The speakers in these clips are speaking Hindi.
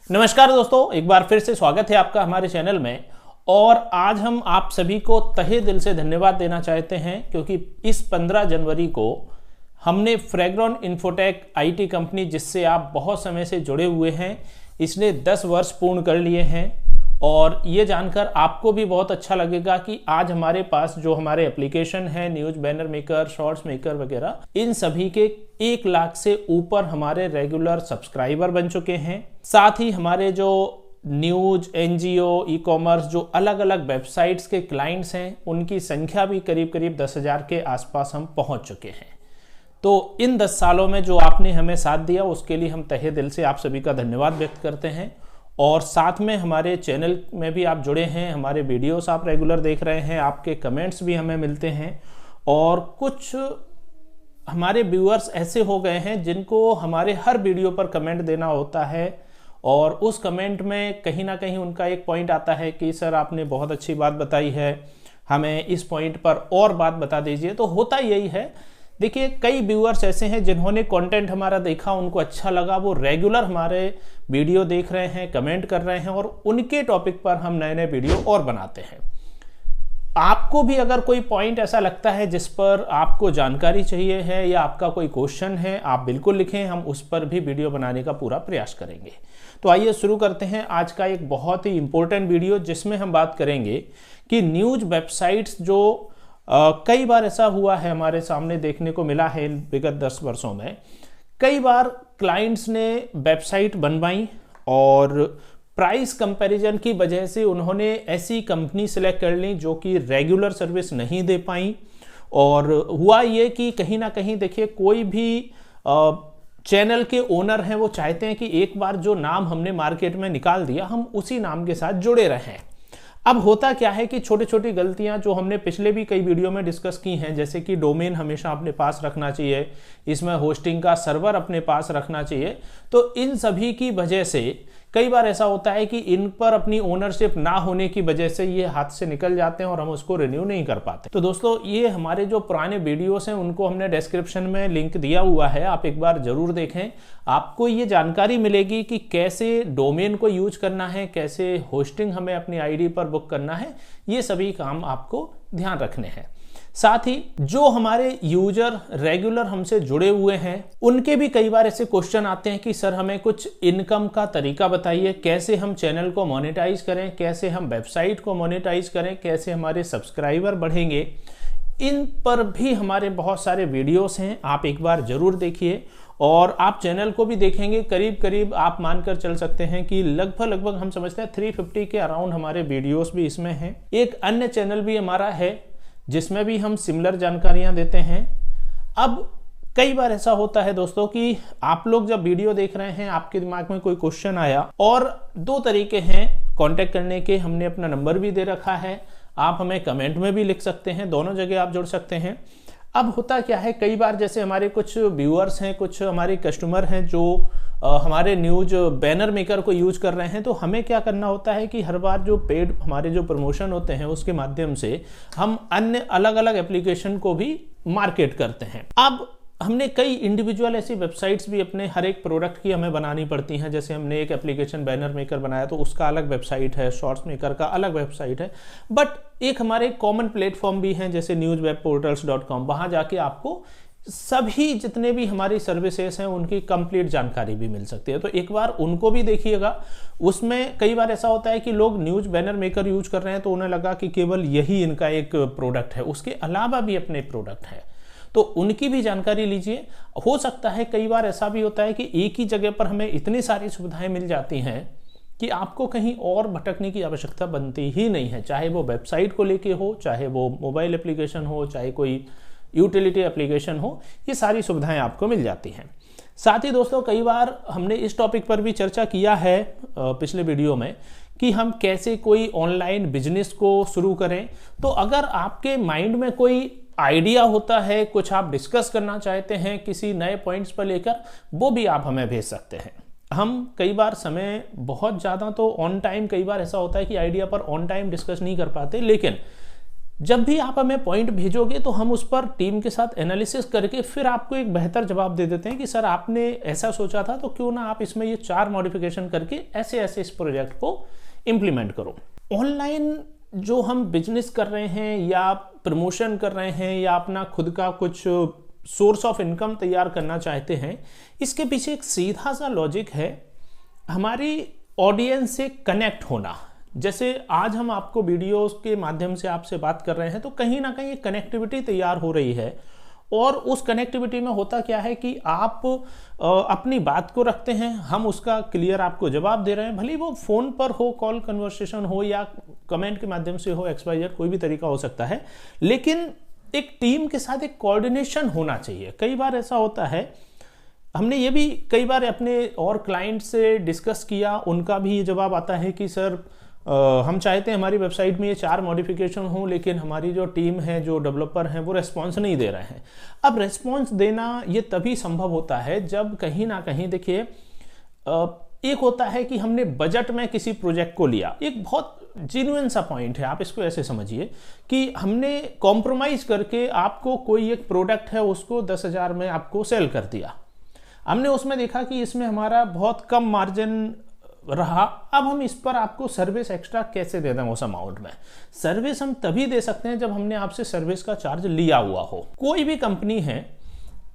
नमस्कार दोस्तों, एक बार फिर से स्वागत है आपका हमारे चैनल में। और आज हम आप सभी को तहे दिल से धन्यवाद देना चाहते हैं क्योंकि इस 15 जनवरी को हमने फ्रेग्रॉन इन्फोटेक आईटी कंपनी, जिससे आप बहुत समय से जुड़े हुए हैं, इसने 10 वर्ष पूर्ण कर लिए हैं। और ये जानकर आपको भी बहुत अच्छा लगेगा कि आज हमारे पास जो हमारे एप्लीकेशन है, news banner maker, shorts maker वगैरह, इन सभी के 1 लाख से ऊपर हमारे रेगुलर सब्सक्राइबर बन चुके हैं। साथ ही हमारे जो न्यूज, एनजीओ, ई कॉमर्स, जो अलग अलग वेबसाइट्स के क्लाइंट्स हैं, उनकी संख्या भी करीब करीब 10,000 के आसपास हम पहुंच चुके हैं। तो इन 10 सालों में जो आपने हमें साथ दिया, उसके लिए हम तहे दिल से आप सभी का धन्यवाद व्यक्त करते हैं। और साथ में हमारे चैनल में भी आप जुड़े हैं, हमारे वीडियोस आप रेगुलर देख रहे हैं, आपके कमेंट्स भी हमें मिलते हैं। और कुछ हमारे व्यूअर्स ऐसे हो गए हैं जिनको हमारे हर वीडियो पर कमेंट देना होता है, और उस कमेंट में कहीं ना कहीं उनका एक पॉइंट आता है कि सर आपने बहुत अच्छी बात बताई है, हमें इस पॉइंट पर और बात बता दीजिए। तो होता यही है, देखिए कई व्यूअर्स ऐसे हैं जिन्होंने कंटेंट हमारा देखा, उनको अच्छा लगा, वो रेगुलर हमारे वीडियो देख रहे हैं, कमेंट कर रहे हैं, और उनके टॉपिक पर हम नए नए वीडियो और बनाते हैं। आपको भी अगर कोई पॉइंट ऐसा लगता है जिस पर आपको जानकारी चाहिए है या आपका कोई क्वेश्चन है, आप बिल्कुल लिखें, हम उस पर भी वीडियो बनाने का पूरा प्रयास करेंगे। तो आइए शुरू करते हैं आज का एक बहुत ही इंपॉर्टेंट वीडियो, जिसमें हम बात करेंगे कि न्यूज वेबसाइट्स जो कई बार ऐसा हुआ है, हमारे सामने देखने को मिला है विगत 10 वर्षों में, कई बार क्लाइंट्स ने वेबसाइट बनवाई और प्राइस कंपैरिजन की वजह से उन्होंने ऐसी कंपनी सिलेक्ट कर ली जो कि रेगुलर सर्विस नहीं दे पाई। और हुआ ये कि कहीं ना कहीं देखिए, कोई भी चैनल के ओनर हैं, वो चाहते हैं कि एक बार जो नाम हमने मार्केट में निकाल दिया, हम उसी नाम के साथ जुड़े रहें। अब होता क्या है कि छोटी छोटी गलतियां जो हमने पिछले भी कई वीडियो में डिस्कस की हैं, जैसे कि डोमेन हमेशा अपने पास रखना चाहिए, इसमें होस्टिंग का सर्वर अपने पास रखना चाहिए। तो इन सभी की वजह से कई बार ऐसा होता है कि इन पर अपनी ओनरशिप ना होने की वजह से ये हाथ से निकल जाते हैं और हम उसको रिन्यू नहीं कर पाते। तो दोस्तों, ये हमारे जो पुराने वीडियोस हैं, उनको हमने डिस्क्रिप्शन में लिंक दिया हुआ है, आप एक बार जरूर देखें। आपको ये जानकारी मिलेगी कि कैसे डोमेन को यूज करना है, कैसे होस्टिंग हमें अपनी आईडी पर बुक करना है, ये सभी काम आपको ध्यान रखने हैं। साथ ही जो हमारे यूजर रेगुलर हमसे जुड़े हुए हैं, उनके भी कई बार ऐसे क्वेश्चन आते हैं कि सर हमें कुछ इनकम का तरीका बताइए, कैसे हम चैनल को मोनेटाइज करें, कैसे हम वेबसाइट को मोनेटाइज करें, कैसे हमारे सब्सक्राइबर बढ़ेंगे। इन पर भी हमारे बहुत सारे वीडियोस हैं, आप एक बार जरूर देखिए। और आप चैनल को भी देखेंगे, करीब करीब आप मानकर चल सकते हैं कि लगभग हम समझते हैं 350 के अराउंड हमारे वीडियोस भी इसमें हैं। एक अन्य चैनल भी हमारा है जिसमें भी हम सिमिलर जानकारियां देते हैं। अब कई बार ऐसा होता है दोस्तों कि आप लोग जब वीडियो देख रहे हैं, आपके दिमाग में कोई क्वेश्चन आया, और 2 तरीके हैं कांटेक्ट करने के। हमने अपना नंबर भी दे रखा है, आप हमें कमेंट में भी लिख सकते हैं, दोनों जगह आप जुड़ सकते हैं। अब होता क्या है, कई बार जैसे हमारे कुछ व्यूअर्स हैं, कुछ हमारे कस्टमर हैं जो हमारे न्यूज बैनर मेकर को यूज कर रहे हैं, तो हमें क्या करना होता है कि हर बार जो पेड हमारे जो प्रमोशन होते हैं, उसके माध्यम से हम अन्य अलग अलग एप्लीकेशन को भी मार्केट करते हैं। अब हमने कई इंडिविजुअल ऐसी वेबसाइट्स भी अपने हर एक प्रोडक्ट की हमें बनानी पड़ती हैं। जैसे हमने एक एप्लीकेशन बैनर मेकर बनाया, तो उसका अलग वेबसाइट है, शॉर्ट्स मेकर का अलग वेबसाइट है। बट एक हमारे कॉमन प्लेटफॉर्म भी हैं, जैसे newswebportals.com, वहां जाके आपको सभी जितने भी हमारी सर्विसेज हैं उनकी कंप्लीट जानकारी भी मिल सकती है। तो एक बार उनको भी देखिएगा। उसमें कई बार ऐसा होता है कि लोग न्यूज बैनर मेकर यूज कर रहे हैं, तो उन्हें लगा कि केवल यही इनका एक प्रोडक्ट है, उसके अलावा भी अपने प्रोडक्ट है, तो उनकी भी जानकारी लीजिए। हो सकता है कई बार ऐसा भी होता है कि एक ही जगह पर हमें इतनी सारी सुविधाएं मिल जाती हैं कि आपको कहीं और भटकने की आवश्यकता बनती ही नहीं है, चाहे वो वेबसाइट को लेके हो, चाहे वो मोबाइल एप्लीकेशन हो, चाहे कोई यूटिलिटी एप्लीकेशन हो, ये सारी सुविधाएं आपको मिल जाती हैं। साथ ही दोस्तों, कई बार हमने इस टॉपिक पर भी चर्चा किया है पिछले वीडियो में कि हम कैसे कोई ऑनलाइन बिजनेस को शुरू करें। तो अगर आपके माइंड में कोई आइडिया होता है, कुछ आप डिस्कस करना चाहते हैं किसी नए पॉइंट्स पर लेकर, वो भी आप हमें भेज सकते हैं। हम कई बार समय बहुत ज़्यादा तो ऑन टाइम, कई बार ऐसा होता है कि आइडिया पर ऑन टाइम डिस्कस नहीं कर पाते, लेकिन जब भी आप हमें पॉइंट भेजोगे तो हम उस पर टीम के साथ एनालिसिस करके फिर आपको एक बेहतर जवाब दे देते हैं कि सर आपने ऐसा सोचा था तो क्यों ना आप इसमें ये 4 मॉडिफिकेशन करके ऐसे ऐसे इस प्रोजेक्ट को इम्प्लीमेंट करो। ऑनलाइन जो हम बिजनेस कर रहे हैं या प्रमोशन कर रहे हैं या अपना खुद का कुछ सोर्स ऑफ इनकम तैयार करना चाहते हैं, इसके पीछे एक सीधा सा लॉजिक है, हमारी ऑडियंस से कनेक्ट होना। जैसे आज हम आपको वीडियोस के माध्यम से आपसे बात कर रहे हैं तो कहीं ना कहीं एक कनेक्टिविटी तैयार हो रही है, और उस कनेक्टिविटी में होता क्या है कि आप अपनी बात को रखते हैं, हम उसका क्लियर आपको जवाब दे रहे हैं, भले वो फोन पर हो, कॉल कन्वर्सेशन हो या कमेंट के माध्यम से हो, XYZ कोई भी तरीका हो सकता है, लेकिन एक टीम के साथ एक कोऑर्डिनेशन होना चाहिए। कई बार ऐसा होता है, हमने ये भी कई बार अपने और क्लाइंट से डिस्कस किया, उनका भी ये जवाब आता है कि सर हम चाहते हैं हमारी वेबसाइट में ये 4 मॉडिफिकेशन हो, लेकिन हमारी जो टीम है, जो डेवलपर हैं, वो रेस्पॉन्स नहीं दे रहे हैं। अब रेस्पॉन्स देना ये तभी संभव होता है जब कहीं ना कहीं देखिए, एक होता है कि हमने बजट में किसी प्रोजेक्ट को लिया, एक बहुत जेन्युइन सा पॉइंट है, आप इसको ऐसे समझिए कि हमने कॉम्प्रोमाइज करके आपको कोई एक प्रोडक्ट है उसको 10,000 में आपको सेल कर दिया। हमने उसमें देखा कि इसमें हमारा बहुत कम मार्जिन रहा, अब हम इस पर आपको सर्विस एक्स्ट्रा कैसे दे दें उस अमाउंट में। सर्विस हम तभी दे सकते हैं जब हमने आपसे सर्विस का चार्ज लिया हुआ हो। कोई भी कंपनी है,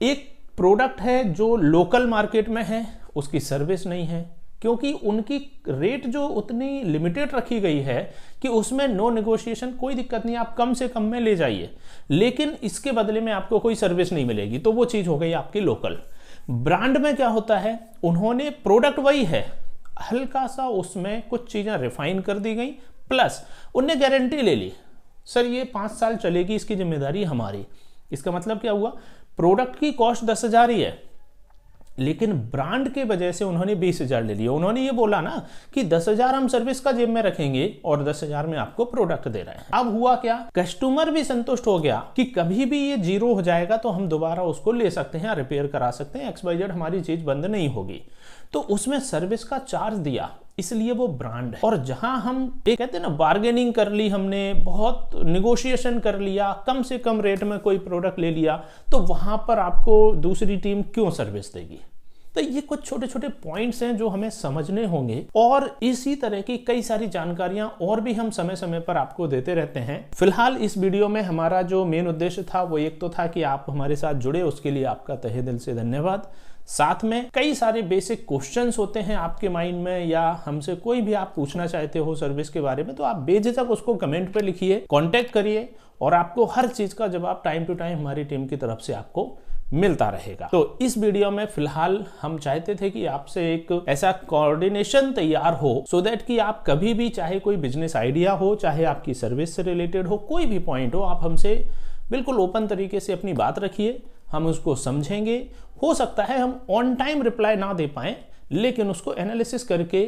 एक प्रोडक्ट है जो लोकल मार्केट में है, उसकी सर्विस नहीं है, क्योंकि उनकी रेट जो उतनी लिमिटेड रखी गई है कि उसमें नो नेगोशिएशन, कोई दिक्कत नहीं, आप कम से कम में ले जाइए, लेकिन इसके बदले में आपको कोई सर्विस नहीं मिलेगी, तो वो चीज हो गई आपकी लोकल। ब्रांड में क्या होता है, उन्होंने प्रोडक्ट वही है, हल्का सा उसमें कुछ चीजें रिफाइन कर दी गई, प्लस उनने गारंटी ले ली, सर ये 5 साल चलेगी, इसकी जिम्मेदारी हमारी। इसका मतलब क्या हुआ, प्रोडक्ट की कॉस्ट 10,000 ही है, लेकिन ब्रांड के वजह से उन्होंने 20,000 ले लिया। उन्होंने ये बोला ना कि 10,000 हम सर्विस का जेब में रखेंगे और 10,000 में आपको प्रोडक्ट दे रहे हैं। अब हुआ क्या, कस्टमर भी संतुष्ट हो गया कि कभी भी ये 0 हो जाएगा तो हम दोबारा उसको ले सकते हैं, रिपेयर करा सकते हैं, XYZ हमारी चीज बंद नहीं होगी। तो उसमें सर्विस का चार्ज दिया, इसलिए वो ब्रांड है। और जहां हम कहते हैं ना, बार्गेनिंग कर ली, हमने बहुत निगोशिएशन कर लिया, कम से कम रेट में कोई प्रोडक्ट ले लिया, तो वहां पर आपको दूसरी टीम क्यों सर्विस देगी। तो ये कुछ छोटे छोटे पॉइंट्स हैं जो हमें समझने होंगे, और इसी तरह की कई सारी जानकारियां और भी हम समय समय पर आपको देते रहते हैं। फिलहाल इस वीडियो में हमारा जो मेन उद्देश्य था वो एक तो था कि आप हमारे साथ जुड़े, उसके लिए आपका तहे दिल से धन्यवाद। साथ में कई सारे बेसिक क्वेश्चंस होते हैं आपके माइंड में, या हमसे कोई भी आप पूछना चाहते हो सर्विस के बारे में, तो आप बेझिझक उसको कमेंट पे लिखिए, कांटेक्ट करिए, और आपको हर चीज का जवाब टाइम टू टाइम हमारी टीम की तरफ से आपको मिलता रहेगा। तो इस वीडियो में फिलहाल हम चाहते थे कि आपसे एक ऐसा कोऑर्डिनेशन तैयार हो, सो दैट कि आप कभी भी, चाहे कोई बिजनेस आइडिया हो, चाहे आपकी सर्विस से रिलेटेड हो, कोई भी पॉइंट हो, आप हमसे बिल्कुल ओपन तरीके से अपनी बात रखिए, हम उसको समझेंगे। हो सकता है हम ऑन टाइम रिप्लाई ना दे पाए, लेकिन उसको एनालिसिस करके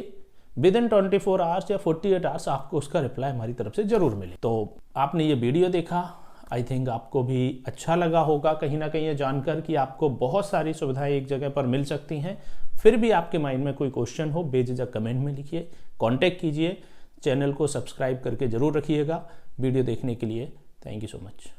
विद इन 24 आवर्स या 48 आवर्स आपको उसका रिप्लाई हमारी तरफ से जरूर मिले। तो आपने ये वीडियो देखा, आई थिंक आपको भी अच्छा लगा होगा कहीं ना कहीं ये जानकर कि आपको बहुत सारी सुविधाएं एक जगह पर मिल सकती हैं। फिर भी आपके माइंड में कोई क्वेश्चन हो, बेझिझक कमेंट में लिखिए, कांटेक्ट कीजिए, चैनल को सब्सक्राइब करके जरूर रखिएगा। वीडियो देखने के लिए थैंक यू सो मच।